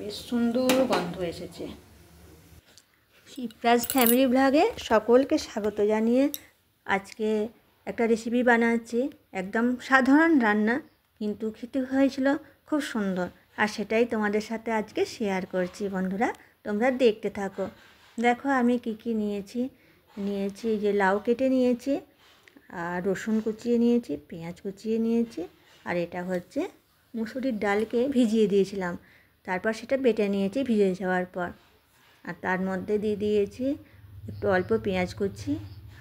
বেশ সুন্দর গন্ধ এসেছে। শিবরাজ ফ্যামিলি ব্লগে সকলকে স্বাগত জানিয়ে আজকে একটা রেসিপি বানাচ্ছি। একদম সাধারণ রান্না, কিন্তু খেতে হয়েছিল খুব সুন্দর, আর সেটাই তোমাদের সাথে আজকে শেয়ার করছি। বন্ধুরা, তোমরা দেখতে থাকো। দেখো আমি কি নিয়েছি। যে লাউ কেটে নিয়েছি, আর রসুন কুচিয়ে নিয়েছি, পেঁয়াজ কুচিয়ে নিয়েছি, আর এটা হচ্ছে মুসুরির ডালকে ভিজিয়ে দিয়েছিলাম, তারপর সেটা বেটে নিয়েছি ভিজে যাওয়ার পর। আর তার মধ্যে দিয়ে দিয়েছি একটু অল্প পেঁয়াজ কুচি,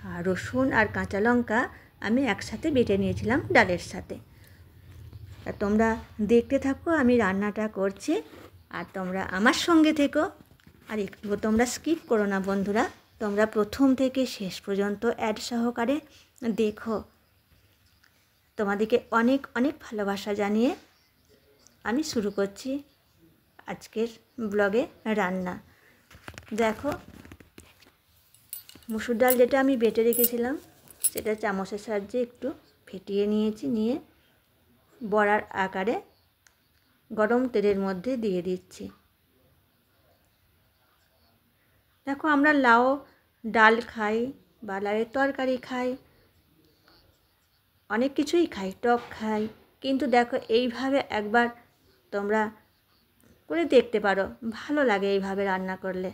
আর রসুন আর কাঁচা লঙ্কা আমি একসাথে বেটে নিয়েছিলাম ডালের সাথে। আর তোমরা দেখতে থাকো আমি রান্নাটা করছি, আর তোমরা আমার সঙ্গে থেকো, আর একটুও তোমরা স্কিপ করো না বন্ধুরা। তোমরা প্রথম থেকে শেষ পর্যন্ত অ্যাড সহকারে দেখো। তোমাদেরকে অনেক অনেক ভালোবাসা জানিয়ে আমি শুরু করছি আজকের ব্লগে রান্না। দেখো, মুসুর ডাল যেটা আমি বেটে রেখেছিলাম সেটা চামচের সাহায্যে একটু ফেটিয়ে নিয়েছি, নিয়ে বড়ার আকারে গরম তেলের মধ্যে দিয়ে দিচ্ছি। দেখো, আমরা লাউ ডাল খাই বা লাউয়ের তরকারি খাই, অনেক কিছুই খাই, টক খাই, কিন্তু দেখো এইভাবে একবার তোমরা করে দেখতে পারো, ভালো লাগে এইভাবে রান্না করলে।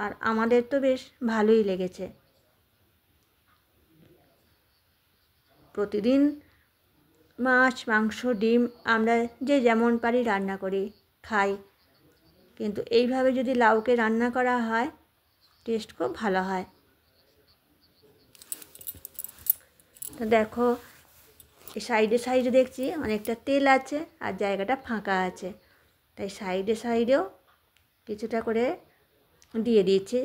আর আমাদের তো বেশ ভালোই লেগেছে। প্রতিদিন মাছ মাংস ডিম আমরা যে যেমন পারি রান্না করি, খাই, কিন্তু এইভাবে যদি লাউকে রান্না করা হয় টেস্ট খুব ভালো হয়। তো দেখো, এই সাইডে দেখছি অনেকটা তেল আছে আর জায়গাটা ফাঁকা আছে, তাই সাইডেও কিছুটা করে দিয়ে দিয়েছি।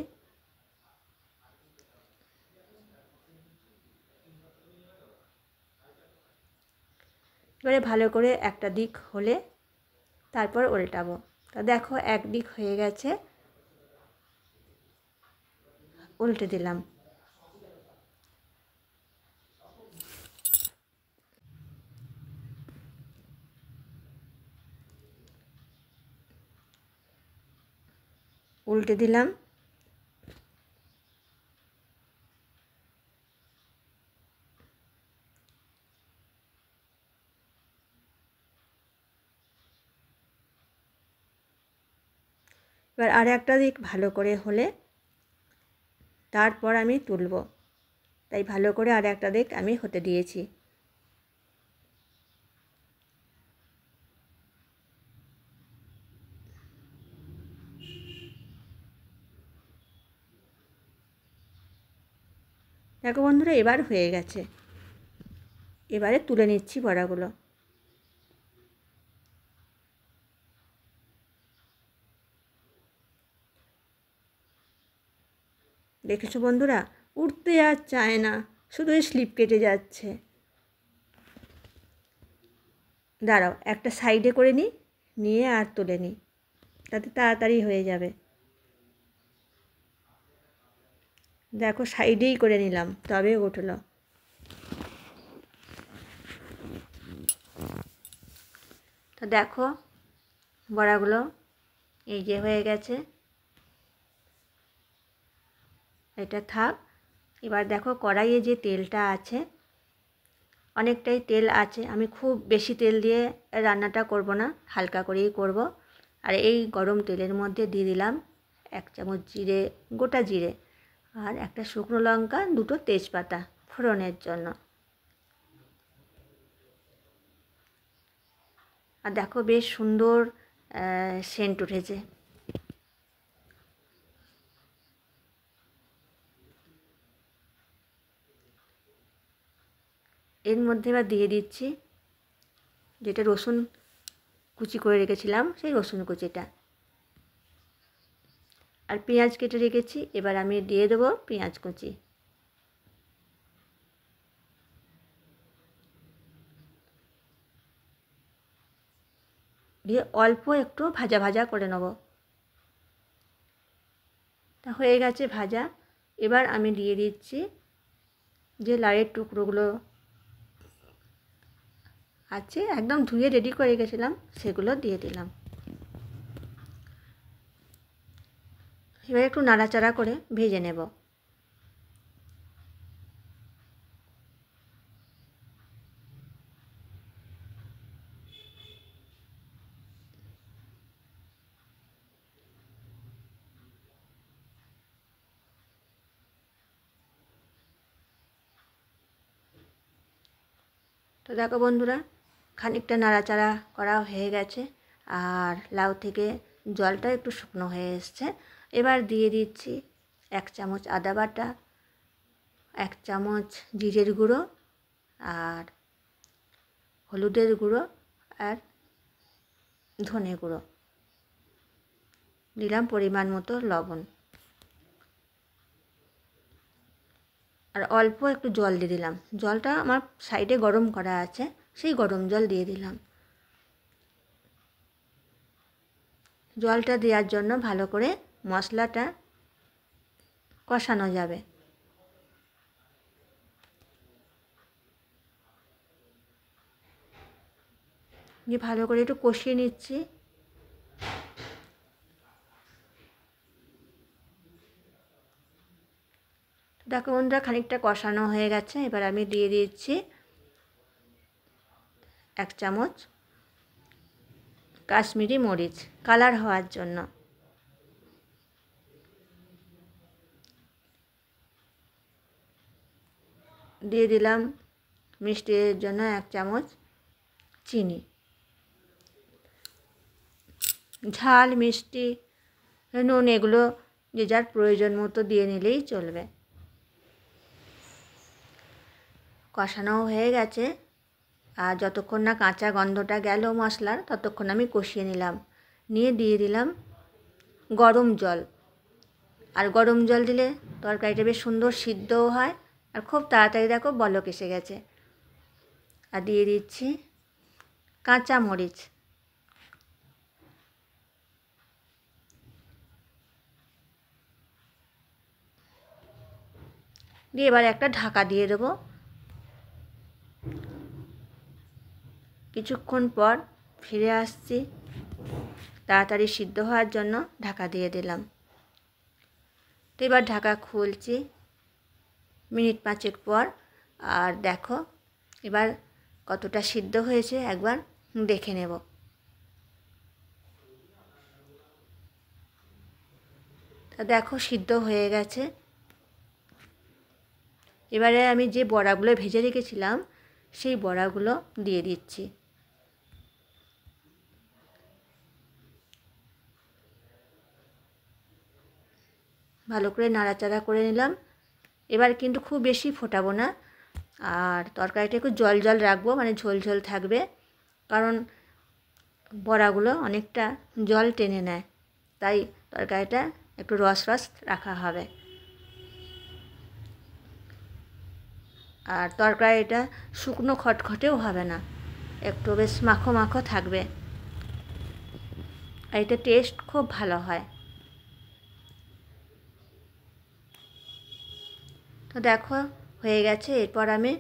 এবারে ভালো করে একটা দিক হলে তারপর উল্টাবো। তা দেখো এক দিক হয়ে গেছে, উল্টে দিলাম। উল্টে দিলাম। এবার আর একটা দিক ভালো করে হলে তারপর আমি তুলব, তাই ভালো করে আর একটা দিক আমি হতে দিয়েছি। দেখো বন্ধুরা, এবার হয়ে গেছে। এবারে তুলে নিচ্ছি বড়াগুলো। দেখেছো বন্ধুরা, উঠতে আর চায় না, শুধু স্লিপ কেটে যাচ্ছে। দাঁড়াও, একটা সাইডে করে নিই, নিয়ে আর তুলে নিই, তাতে তাড়াতাড়ি হয়ে যাবে। দেখো, সাইডেই করে নিলাম, তবে উঠলো। তো দেখো বড়াগুলো এই যে হয়ে গেছে, এটা থাক। এবার দেখো কড়াইয়ে যে তেলটা আছে, অনেকটাই তেল আছে, আমি খুব বেশি তেল দিয়ে রান্নাটা করব না, হালকা করেই করব। আর এই গরম তেলের মধ্যে দিয়ে দিলাম 1 চামচ জিরে, গোটা জিরে, আর একটা শুকনো লঙ্কা, 2টো তেজপাতা ফোড়নের জন্য। আর দেখো বেশ সুন্দর সেন্ট উঠেছে। এর মধ্যে এবার দিয়ে দিচ্ছি যেটা রসুন কুচি করে রেখেছিলাম, সেই রসুন কুচিটা, আর পেঁয়াজ কেটে রেখেছি। এবার আমি দিয়ে দেবো পেঁয়াজ কুচি। দিয়ে অল্প একটু ভাজা ভাজা করে নেব। তা হয়ে গেছে ভাজা। এবার আমি দিয়ে দিচ্ছি যে লাউয়ের টুকরোগুলো আছে, একদম ধুয়ে রেডি করে রেখেছিলাম, সেগুলো দিয়ে দিলাম। এবার একটু নাড়াচাড়া করে ভেজে নেব। তো দেখো বন্ধুরা, খানিকটা নাড়াচাড়া করা হয়ে গেছে আর লাউ থেকে জলটা একটু শুকনো হয়ে এসছে। এবার দিয়ে দিচ্ছি 1 চামচ আদা বাটা, 1 চামচ জিরের গুঁড়ো আর হলুদের গুঁড়ো আর ধনে গুঁড়ো, দিলাম পরিমাণ মতো লবণ আর অল্প একটু জল দিয়ে দিলাম। জলটা আমার সাইডে গরম করা আছে, সেই গরম জল দিয়ে দিলাম। জলটা দেওয়ার জন্য ভালো করে মশলাটা কষানো যাবে। দিয়ে ভালো করে একটু কষিয়ে নিচ্ছি। দেখো বন্ধুরা, খানিকটা কষানো হয়ে গেছে। এবার আমি দিয়ে দিচ্ছি 1 চামচ কাশ্মীরি মরিচ, কালার হওয়ার জন্য। দিয়ে দিলাম মিষ্টির জন্য 1 চামচ চিনি। ঝাল, মিষ্টি, নুন এগুলো যে যার প্রয়োজন মতো দিয়ে নিলেই চলবে। কষানো হয়ে গেছে আর যতক্ষণ না কাঁচা গন্ধটা গেল মশলার, ততক্ষণ আমি কষিয়ে নিলাম। নিয়ে দিয়ে দিলাম গরম জল। আর গরম জল দিলে তরকারিটা বেশ সুন্দর সিদ্ধও হয় আর খুব তাড়াতাড়ি দেখো বলক এসে গেছে। আর দিয়ে দিচ্ছি কাঁচা মরিচ। দিয়ে এবার একটা ঢাকা দিয়ে দেবো। কিছুক্ষণ পর ফিরে আসছি, তাড়াতাড়ি সিদ্ধ হওয়ার জন্য ঢাকা দিয়ে দিলাম। তো এবার ঢাকা খুলছি মিনিট 5 পর। আর দেখো এবার কতটা সিদ্ধ হয়েছে একবার দেখে নেব। তা দেখো সিদ্ধ হয়ে গেছে। এবারে আমি যে বড়াগুলো ভেজে রেখেছিলাম সেই বড়াগুলো দিয়ে দিচ্ছি। ভালো করে নাড়াচাড়া করে নিলাম। এবার কিন্তু খুব বেশি ফোটাবো না, আর তরকারিটা একটু জল জল রাখবো, মানে ঝোল ঝোল থাকবে, কারণ বড়াগুলো অনেকটা জল টেনে নেয়, তাই তরকারিটা একটু রস রস রাখা হবে। আর তরকারিটা শুকনো খটখটেও হবে না, একটু বেশ মাখো মাখো থাকবে। আর এতে টেস্ট খুব ভালো হয়। তো দেখো হয়ে গেছে। এরপর আমি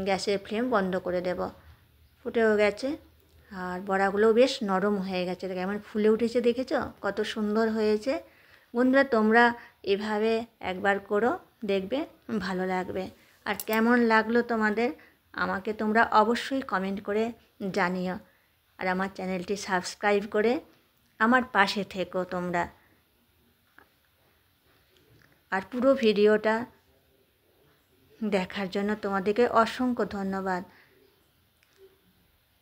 গ্যাসের ফ্লেম বন্ধ করে দেব। ফুটেও গেছে আর বড়াগুলোও বেশ নরম হয়ে গেছে, কেমন ফুলে উঠেছে দেখেছো, কত সুন্দর হয়েছে। বন্ধুরা তোমরা এভাবে একবার করো, দেখবে ভালো লাগবে। আর কেমন লাগলো তোমাদের আমাকে তোমরা অবশ্যই কমেন্ট করে জানিও। আর আমার চ্যানেলটি সাবস্ক্রাইব করে আমার পাশে থেকো তোমরা। আর পুরো ভিডিওটা দেখার জন্য তোমাদেরকে অসংখ্য ধন্যবাদ।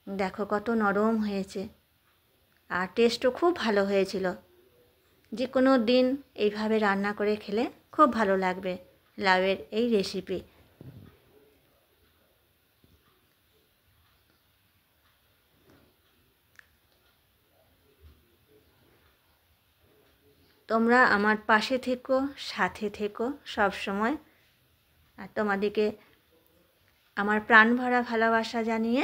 দেখো কত নরম হয়েছে আর টেস্টও খুব ভালো হয়েছিল। যে কোনো দিন এইভাবে রান্না করে খেলে খুব ভালো লাগবে লাউয়ের এই রেসিপি। তোমরা আমার পাশে থেকো, সাথে থেকো সব সময়। আর তোমাদেরকে আমার প্রাণ ভরা ভালোবাসা জানিয়ে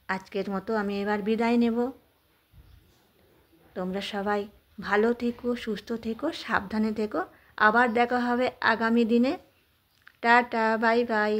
আজকের মতো আমি এবার বিদায় নেব। তোমরা সবাই ভালো থেকো, সুস্থ থেকো, সাবধানে থেকো। আবার দেখা হবে আগামী দিনে। Tata, bye bye.